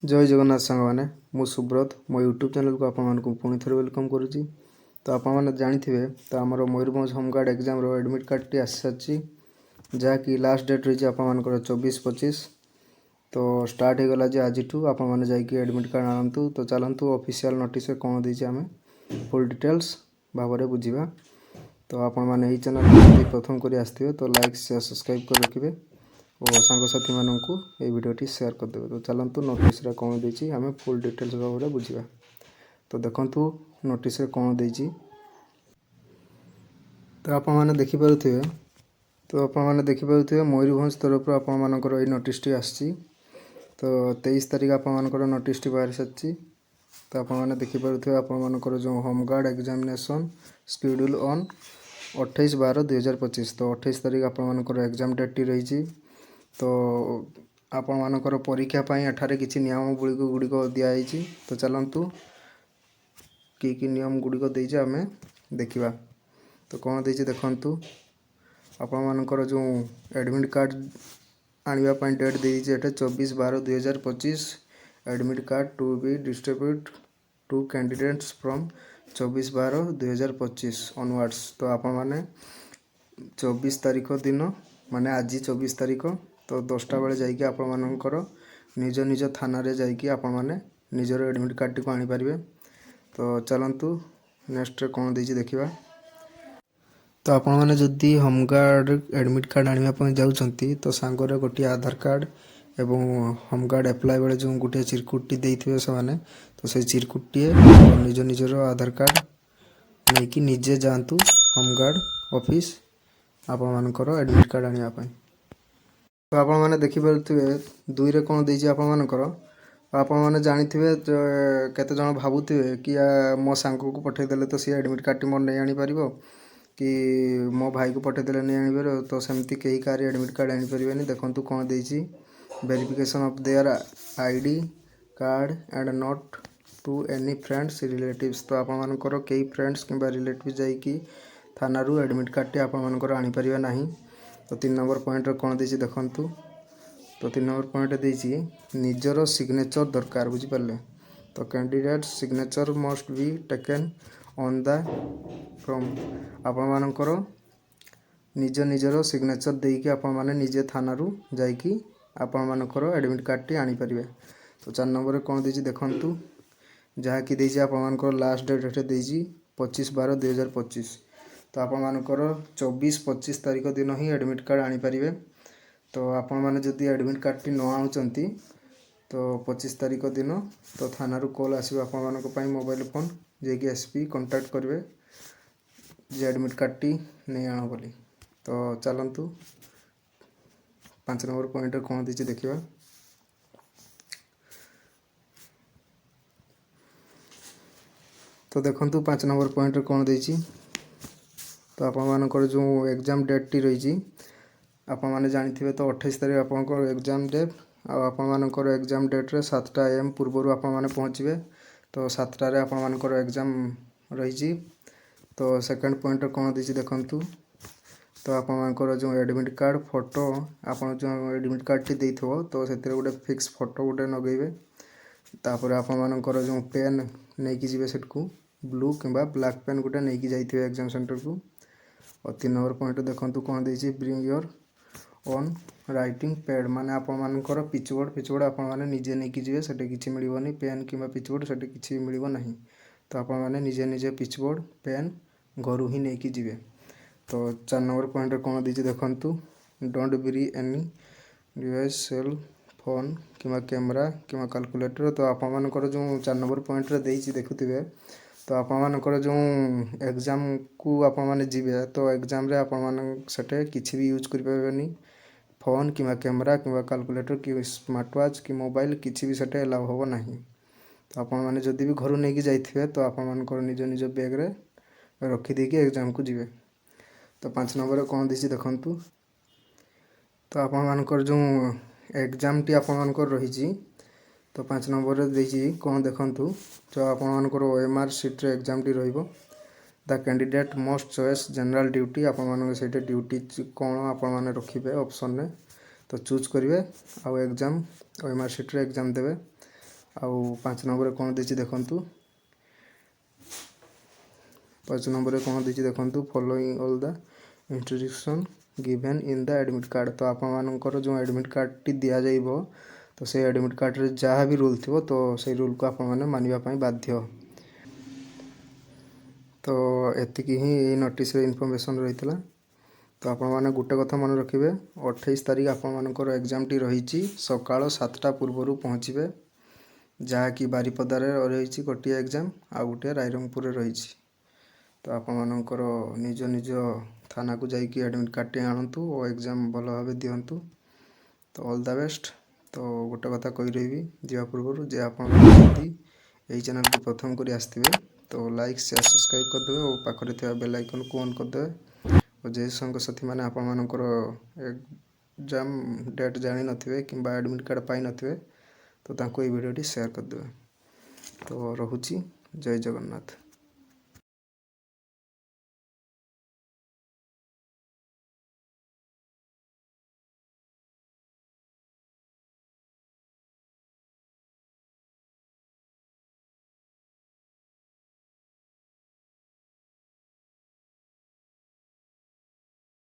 जय जगन्नाथ सांग मैंने मु सुब्रत मो यूट्यूब चैनल को आपको पुणी थे वेलकम करुच्ची। तो आपने जानी तो आमर मयूरभंज होमगार्ड एग्जाम रो एडमिट कार्ड टी आसी सारी जहाँकि लास्ट डेट रही आपर 24-25। तो स्टार्ट हो गला आज आपने जाकि एडमिट कार्ड आनतु। तो चलतु ऑफिशियल नोटिस कौन देती आम फुल डिटेल्स भाव में बुझा। तो आपने चैनल प्रथम कर आसवे तो लाइक शेयर सब्सक्राइब कर रखिए और सांगसाथी मानक ये वीडियोटी शेयर करदेवे। तो चलतु नोटिस कौन देती आम फुल डिटेल्स भाव में बुझा। तो देखु नोटिस कौन देती तो आपने देखिपे। तो आपने देखिपे मयूरभंज तरफ आपर ये नोटिस आसी। तो 23 तारीख आपर नोटिस बाहरी सारी। तो आपने देखिपे आपर जो होमगार्ड एग्जामिनेशन शेड्यूल ऑन 28/12/2025। तो 28 तारीख आपर एग्जाम डेट टी रही। तो आपण मानकर परीक्षा एठारे किसी नियम गुड़िक दिखाई। तो चलतु कि नियम गुड़िक देजे आम देखा। तो कौन देती देखु आपण मानकर जो एडमिट कार्ड आने डेट देती 24/12/2025। Admit card to be distribute to candidates from 24/12/2025 onwards. तो आपण माने 24 तारीख दिन माने आज 24 तारीख तो 10टा बेले जाइए आपणकर निज निज थाना रे जाइए आपण मैंने निजर एडमिट कार्ड टी आनीपारे। तो चलतु नेक्स्ट कौन देती देखा। तो आपण मैंने जदि होमगार्ड एडमिट कार्ड आने जाऊँगी तो सांगरे गोटे आधार कार्ड एवं होमगार्ड एप्लाय बेले जो गोटे चिरकुटी देते से तो से चिरकुटी निज निजर आधार कार्ड नहीं कि निजे जातु होमगार्ड ऑफिस आपण मानकर एडमिट कार्ड आने। तो आपने देखिपे 2 रे कौन देती आपणकर आपने जानी थे केते जन भावुवे कि मो सांग को पठेदेले तो सी एडमिट कार्ड टी मोर नहीं आनीपर कि मो भाई को पठेदेले नहीं आनीपर। तो सेमती कहीं कार एडमिट कार्ड आनीपर। देखु कौन देती verification of their ID card and not to any friends relatives. तो आपणकर कई फ्रेंड्स कि रिलेटिव जाकि थाना रू एडमिट कार्ड टी आपणकर आनीपर ना। तो 3 नंबर पॉइंट कौन देती देखु। तो 3 नंबर पॉइंट देती निजर सिग्नेचर दरकार बुझिपारे। तो candidate signature must be taken on the from आपण मानकर निज निजर सिग्नेचर देकी आपण माने निजे थाना रू जाइकी आपण मानकर एडमिट कार्ड टी आनीपारे। तो 4 नंबर कौन देती देखु जहाँकि देती आपण मानकर लास्ट डेट देती 25/12/2025। तो आपण मानकर 24-25 तारीख दिन ही एडमिट कार्ड आनीपारे। तो आपण मैंने जदि एडमिट कार्ड टी न आउचंती तो 25 तारीख दिन तो थाना रू कॉल आसो आपण मोबाइल फोन जेकि एसपी कांटेक्ट करेंगे जे एडमिट कार्ड टी नहीं आण बोली। तो चलतु 5 नंबर पॉइंट कौन देती देखा। तो देखु 5 नंबर पॉइंट कौन देती। तो आपर जो एग्जाम डेट टी रही आपने जानी तो 28 तारीख आप एग्जाम डेट आपर एग्जाम डेट्रे 7टा AM पूर्वर आपने पहुँचे। तो 7टारे आपर एग्जाम रही। तो सेकंड पॉइंट कौन देती देखु। तो आपर जो एडमिट कार्ड फोटो आप जो एडमिट कार्ड टी देथो तो से गोटे फिक्स फोटो गोटे नगेबे। तापर आपर जो पेन नहीं कि जी को ब्लू कि ब्लैक पेन गोटे नहीं कि जाइए एग्जाम सेंटर को। और 3 नंबर पॉइंट देखु कौन देती bring your own writing pad माने आपर पिचबोर्ड आपने निजे नहीं कि से किसी मिलनी पेन कि पिचबोर्ड से किसी मिल ना। तो आपने निजे निजे पिचबोर्ड पेन घर ही नहीं कि जी। तो 4 नंबर पॉइंट कौन देती देखु don't bring any device cell phone कि कैमरा कि कैलकुलेटर। तो आपर जो 4 नंबर पॉइंट देती देखुए तो आपर जो एग्जाम को आपने जी तो एग्जाम रे आपटे किसी भी यूज करें फोन कि कैमरा कि कैलकुलेटर कि स्मार्ट वॉच कि मोबाइल किसी भी सेटे अलाउ हम ना। तो आपने जदि भी घर नहीं जाइए तो आपर निज निज बैग रे रखिदेकि एग्जाम को जी। तो 5 नंबर कौन देती देखु। तो आपर जो एग्जाम टी आपर रही तो 5 नंबर देती कौन देखु जो आपर OMR सीट एग्जाम टी रही the candidate must choice general duty आपण से ड्यूटी कौन आपण रखिए ऑप्शन ने। तो चूज करेंगे आउ एग्जाम OMR सीट एग्जाम देवे। ଆଉ 5 ନମ୍ବରରେ କ'ଣ ଦେଇଛି ଦେଖନ୍ତୁ। 5 ନମ୍ବରରେ କ'ଣ ଦେଇଛି ଦେଖନ୍ତୁ, following all the instruction given in the admit card. ତ ଆପଣମାନଙ୍କର ଯେଉଁ ଆଡ଼ମିଟ୍ କାର୍ଡ଼ଟି ଦିଆଯାଇବ, ତ ସେଇ ଆଡ଼ମିଟ୍ କାର୍ଡ଼ରେ ଯାହା ବି ରୁଲ୍ ଥିବ, ତ ସେଇ ରୁଲ୍କୁ ଆପଣମାନେ ମାନିବା ପାଇଁ ବାଧ୍ୟ। ତ ଏତିକି ହିଁ ଏଇ ନୋଟିସ୍ରେ ଇନଫର୍ମେସନ୍ ରହିଥିଲା। ତ ଆପଣମାନେ ଗୋଟେ କଥା ମନେ ରଖିବେ, 28 ତାରିଖ ଆପଣମାନଙ୍କର ଏକ୍ଜାମ୍ଟି ରହିଛି। ସକାଳ 7ଟା ପୂର୍ବରୁ ପହଞ୍ଚିବେ, ଯାହାକି ବାରିପଦାରେ ରହିଛି ଗୋଟିଏ ଏକ୍ଜାମ୍, ଆଉ ଗୋଟିଏ ରାଇରଙ୍ଗପୁରରେ ରହିଛି। ତ ଆପଣମାନଙ୍କର ନିଜ ନିଜ ଥାନାକୁ ଯାଇକି ଆଡ଼ମିଟ୍ କାର୍ଡ଼ଟି ଆଣନ୍ତୁ ଓ ଏକ୍ଜାମ୍ ଭଲ ଭାବେ ଦିଅନ୍ତୁ। ତ ଅଲ୍ ଦ ବେଷ୍ଟ। ତ ଗୋଟେ କଥା କହି ରହିବି ଯିବା ପୂର୍ବରୁ ଯେ ଆପଣମାନେ ଯଦି ଏହି ଚ୍ୟାନେଲକୁ ପ୍ରଥମ କରି ଆସିଥିବେ, ତ ଲାଇକ୍ ସେୟାର ସବସ୍କ୍ରାଇବ୍ କରିଦେବେ ଓ ପାଖରେ ଥିବା ବେଲ୍ ଆଇକନ୍କୁ ଅନ୍ କରିଦେବେ। ଓ ଯେ ସାଙ୍ଗସାଥିମାନେ ଆପଣମାନଙ୍କର ଏକ୍ଜାମ୍ ଡେଟ୍ ଜାଣିନଥିବେ କିମ୍ବା ଆଡ଼ମିଟ୍ କାର୍ଡ଼ ପାଇନଥିବେ, ତ ତାଙ୍କୁ ଏହି ଭିଡ଼ିଓଟି ସେୟାର କରିଦେବେ। ତ ରହୁଛି, ଜୟ ଜଗନ୍ନାଥ।